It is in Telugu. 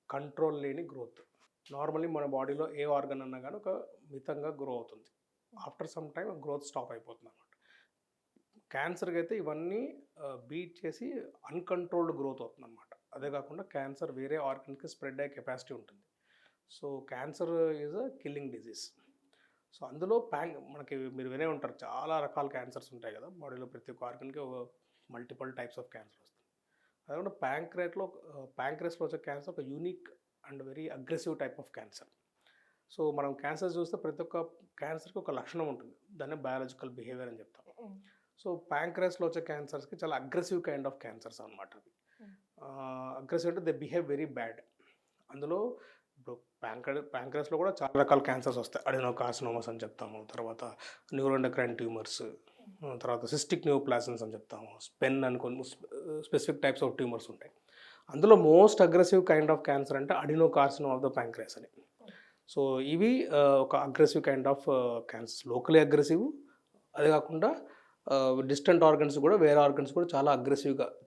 కంట్రోల్ లేని గ్రోత్. నార్మల్లీ మన బాడీలో ఏ ఆర్గన్ అన్నా కానీ ఒక మితంగా గ్రో అవుతుంది. After some time growth stop అయిపోతుంది అనమాట. క్యాన్సర్కి అయితే ఇవన్నీ బీట్ చేసి అన్‌కంట్రోల్డ్ గ్రోత్ అవుతుందన్నమాట. అదే కాకుండా క్యాన్సర్ వేరే ఆర్గన్‌కి స్ప్రెడ్ అయ్యే కెపాసిటీ ఉంటుంది. So cancer is a killing disease. So అందులో మనకి మీరు వినే ఉంటారు, చాలా రకాల క్యాన్సర్స్ ఉంటాయి కదా బాడీలో. ప్రతి ఒక్క ఆర్గన్‌కి ఒక మల్టిపుల్ టైప్స్ ఆఫ్ క్యాన్సర్ వస్తుంది. అదే కాకుండా ప్యాంక్రెస్‌లో వచ్చే క్యాన్సర్ ఒక unique and very aggressive type of cancer. So మనం క్యాన్సర్ చూస్తే ప్రతి ఒక్క క్యాన్సర్కి ఒక లక్షణం ఉంటుంది. దాన్ని బయాలజికల్ బిహేవియర్ అని చెప్తాం. సో ప్యాంక్రెస్‌లో వచ్చే క్యాన్సర్స్కి చాలా అగ్రెసివ్ కైండ్ ఆఫ్ క్యాన్సర్స్ అనమాట అవి. అగ్రెసివ్ అంటే దే బిహేవ్ వెరీ బ్యాడ్. అందులో ఇప్పుడు ప్యాంక్రెస్‌లో కూడా చాలా రకాల క్యాన్సర్స్ వస్తాయి. అడెనోకార్సినోమాస్ అని చెప్తాము, తర్వాత న్యూరోఎండోక్రైన్ ట్యూమర్స్, తర్వాత సిస్టిక్ నియోప్లాసిన్స్ అని చెప్తాము, స్పెన్ అని కొన్ని స్పెసిఫిక్ టైప్స్ ఆఫ్ ట్యూమర్స్ ఉంటాయి. అందులో most aggressive kind of cancer అంటే అడినోకార్సినోమా ఆఫ్ ద ప్యాంక్రెస్ అని. సో ఇవి ఒక aggressive kind of cancers, locally aggressive. అదే కాకుండా డిస్టెంట్ ఆర్గన్స్ కూడా, వేరే ఆర్గన్స్ కూడా చాలా అగ్రెసివ్గా